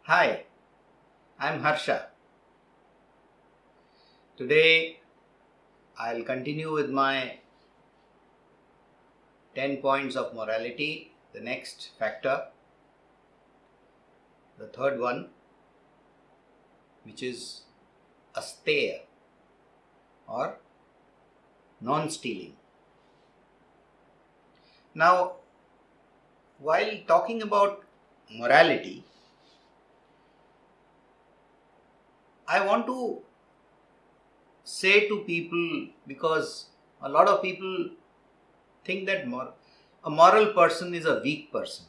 Hi, I'm Harsha. Today I'll continue with my 10 points of morality, the next factor, the third one, which is Asteya or non-stealing. Now, while talking about morality, I want to say to people, because a lot of people think that a moral person is a weak person.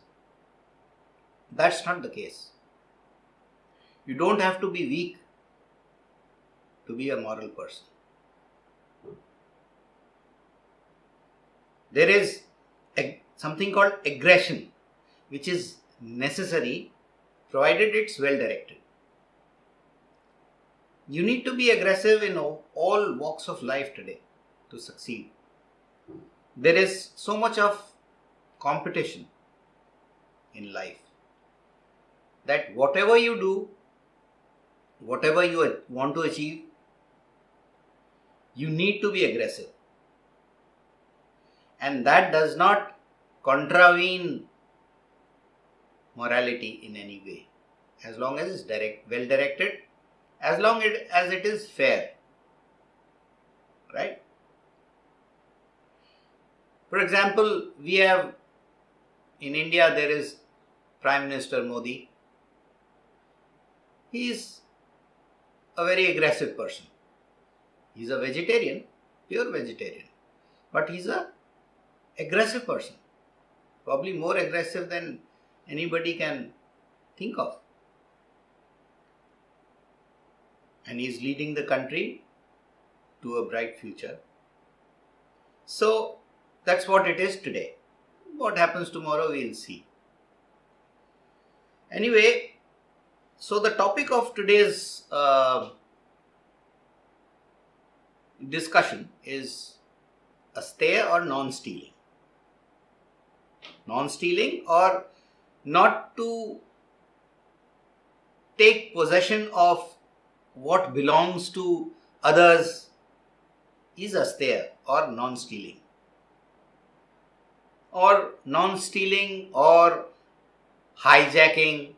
That's not the case. You don't have to be weak to be a moral person. There is something called aggression, which is necessary provided it's well directed. You need to be aggressive in all walks of life today to succeed. There is so much of competition in life that whatever you do, whatever you want to achieve, you need to be aggressive. And that does not contravene morality in any way, as long as it's well directed, as long as it is fair. Right? For example, we have in India, there is Prime Minister Modi. He is a very aggressive person. He is a vegetarian, pure vegetarian, but he is a aggressive person, probably more aggressive than anybody can think of. And he is leading the country to a bright future. So that's what it is today. What happens tomorrow, we'll see. Anyway, so the topic of today's discussion is Asteya or non-stealing. Non-stealing, or not to take possession of what belongs to others, is Asteya or non-stealing. Or non-stealing or hijacking,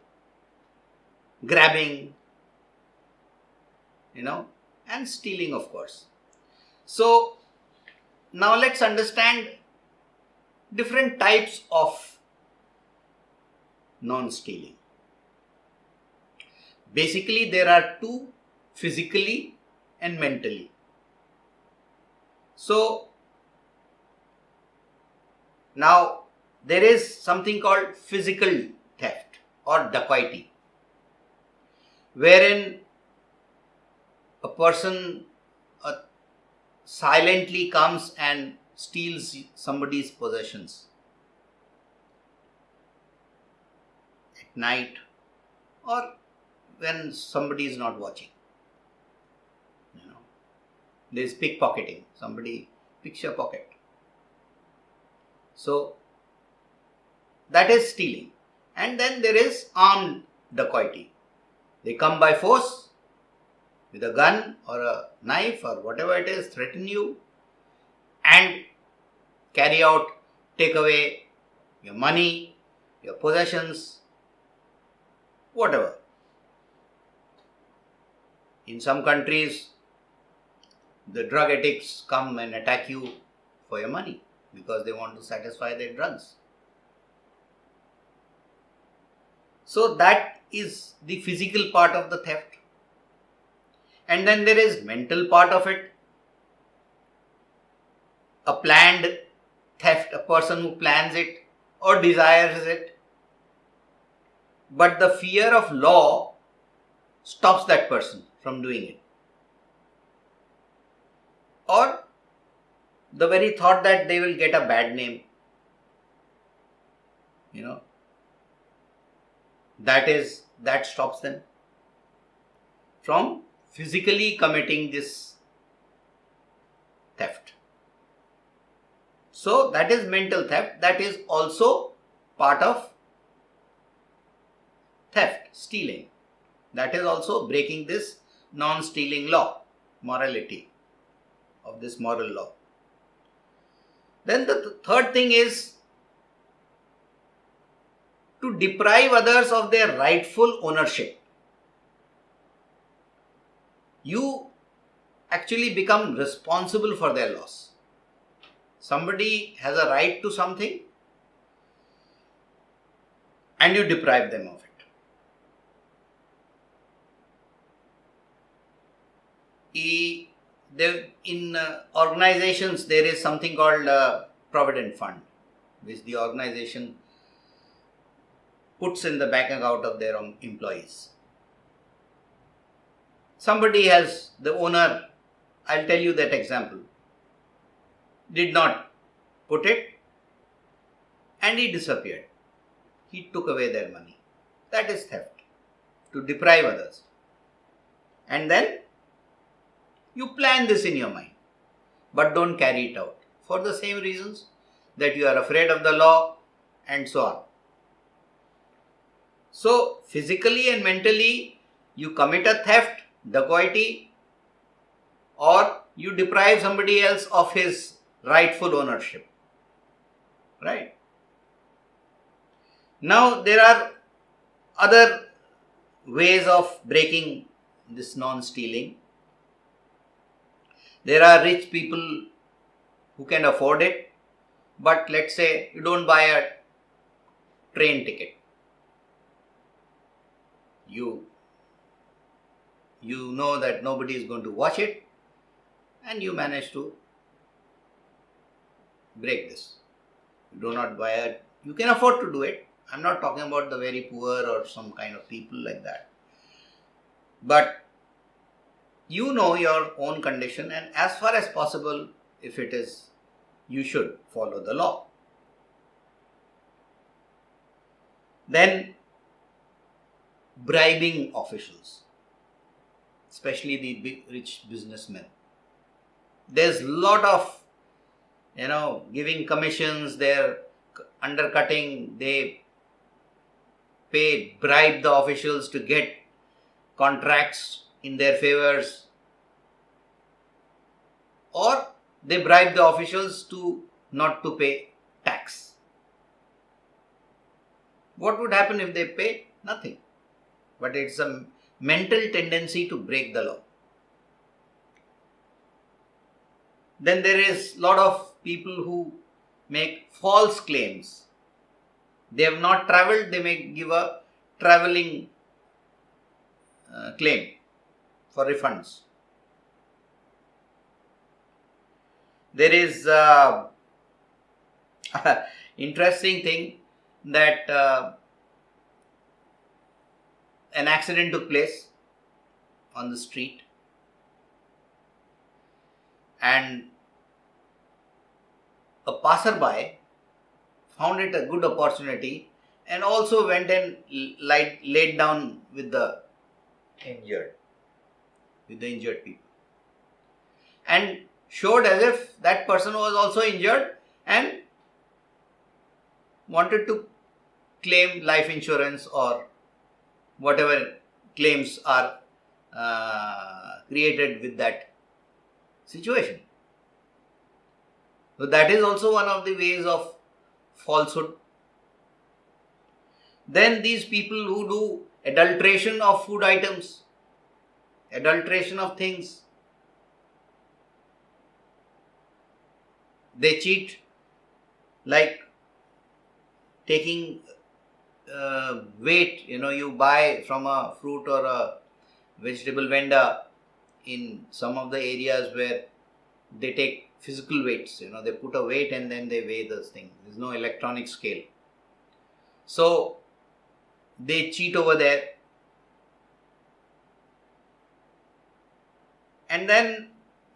grabbing, and stealing, of course. So now let's understand different types of non-stealing. Basically, there are two: physically and mentally. So now there is something called physical theft or dacoity, wherein a person silently comes and steals somebody's possessions at night or when somebody is not watching. There is pickpocketing. Somebody picks your pocket. So that is stealing. And then there is armed dacoity. They come by force with a gun or a knife or whatever it is, threaten you and take away your money, your possessions, whatever. In some countries, the drug addicts come and attack you for your money because they want to satisfy their drugs. So that is the physical part of the theft. And then there is mental part of it. A planned theft, a person who plans it or desires it, but the fear of law stops that person from doing it. Or the very thought that they will get a bad name, that stops them from physically committing this theft. So that is mental theft. That is also part of theft, stealing. That is also breaking this non-stealing law, morality of this moral law. Then the third thing is to deprive others of their rightful ownership. You actually become responsible for their loss. Somebody has a right to something and you deprive them of it. In organizations, there is something called Provident Fund, which the organization puts in the bank account of their own employees. Somebody has, the owner, I'll tell you that example, did not put it and he disappeared. He took away their money. That is theft, to deprive others. And then you plan this in your mind, but don't carry it out for the same reasons that you are afraid of the law and so on. So, physically and mentally, you commit a theft, dacoity, or you deprive somebody else of his rightful ownership. Right? Now, there are other ways of breaking this non-stealing. There are rich people who can afford it, but let's say you don't buy a train ticket. You know that nobody is going to watch it and you manage to break this. You do not buy it. You can afford to do it. I'm not talking about the very poor or some kind of people like that. But you know your own condition, and as far as possible, if it is, you should follow the law. Then, bribing officials, especially the big rich businessmen. There's a lot of, giving commissions, they're undercutting, they bribe the officials to get contracts in their favors, or they bribe the officials not to pay tax. What would happen if they pay? Nothing. But it's a mental tendency to break the law. Then there is a lot of people who make false claims. They have not travelled, they may give a travelling claim for refunds. There is interesting thing that an accident took place on the street and a passerby found it a good opportunity and also went and laid down with the injured people and showed as if that person was also injured and wanted to claim life insurance or whatever claims are created with that situation. So that is also one of the ways of falsehood. Then these people who do adulteration of food items, adulteration of things, they cheat, like taking weight. You buy from a fruit or a vegetable vendor in some of the areas where they take physical weights. They put a weight and then they weigh this thing. There's no electronic scale. So they cheat over there. And then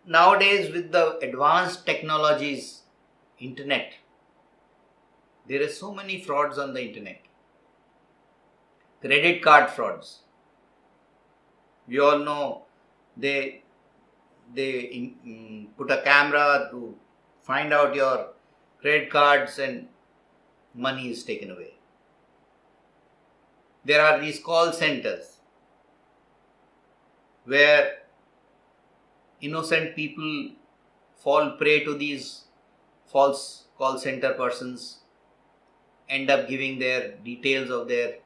nowadays with the advanced technologies, internet, there are so many frauds on the internet. Credit card frauds. We all know they put a camera to find out your credit cards and money is taken away. There are these call centers where innocent people fall prey to these false call center persons, end up giving their details of their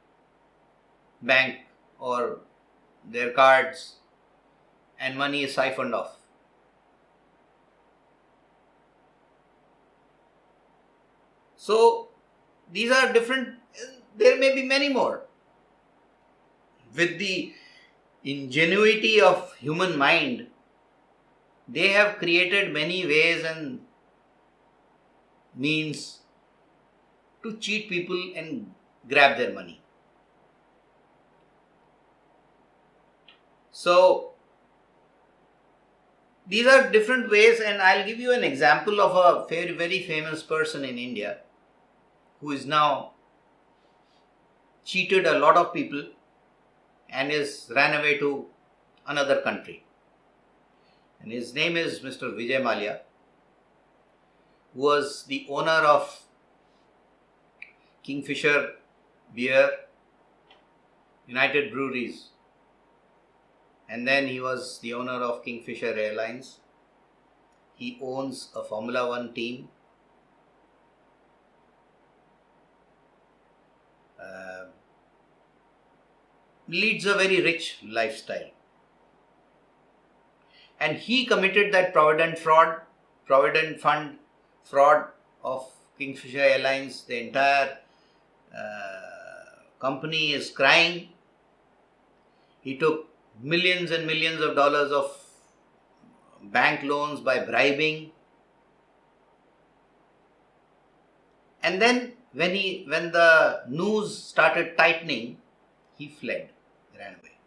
bank or their cards, and money is siphoned off. So these are different. There may be many more. With the ingenuity of human mind, they have created many ways and means to cheat people and grab their money. So these are different ways, and I'll give you an example of a very, very famous person in India who is now cheated a lot of people and is ran away to another country. And his name is Mr. Vijay Mallya, who was the owner of Kingfisher Beer, United Breweries, and then he was the owner of Kingfisher Airlines. He owns a Formula One team. Leads a very rich lifestyle. And he committed that provident fund fraud of Kingfisher Airlines. The entire company is crying. He took millions and millions of dollars of bank loans by bribing. And then when the noose started tightening, he fled, ran away.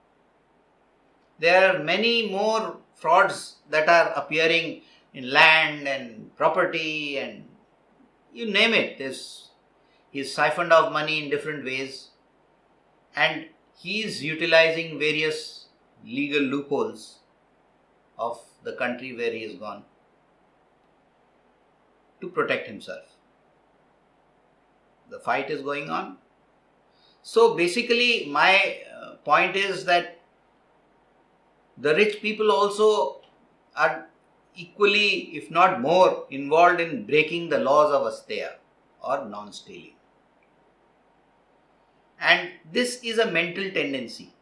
There are many more frauds that are appearing in land and property and you name it. He's siphoned off money in different ways, and he's utilizing various legal loopholes of the country where he has gone to protect himself. The fight is going on. So basically my point is that the rich people also are equally, if not more, involved in breaking the laws of Asteya or non-stealing. And this is a mental tendency.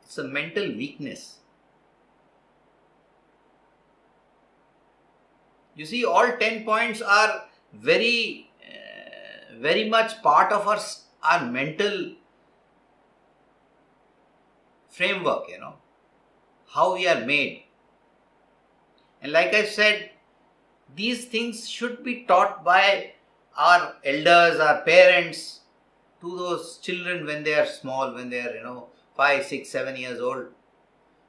It's a mental weakness. You see, all 10 points are very much part of our mental framework, how we are made. And like I said, these things should be taught by our elders, our parents, to those children when they are small, when they are, 5, 6, 7 years old.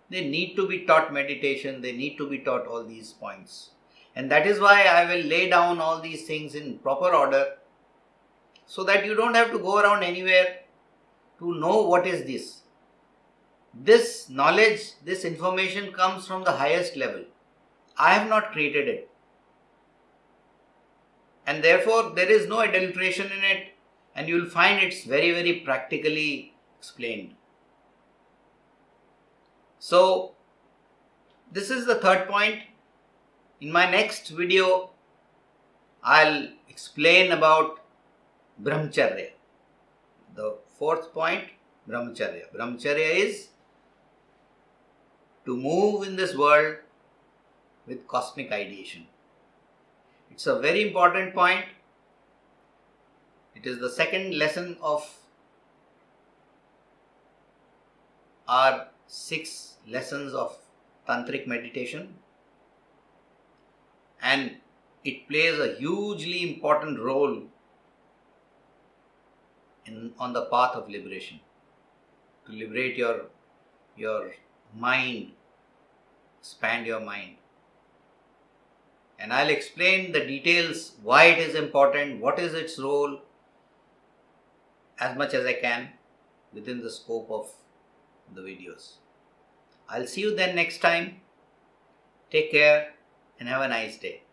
They need to be taught meditation. They need to be taught all these points. And that is why I will lay down all these things in proper order, so that you don't have to go around anywhere to know what is this. This knowledge, this information comes from the highest level. I have not created it. And therefore, there is no adulteration in it, and you will find it's very, very practically explained. So, this is the third point. In my next video, I'll explain about Brahmacharya. The fourth point, Brahmacharya. Brahmacharya is to move in this world with cosmic ideation. It's a very important point. It is the second lesson of our 6 lessons of tantric meditation. and it plays a hugely important role on the path of liberation. To liberate your mind, expand your mind. And I'll explain the details, why it is important, what is its role, as much as I can within the scope of the videos. I'll see you then next time. Take care and have a nice day.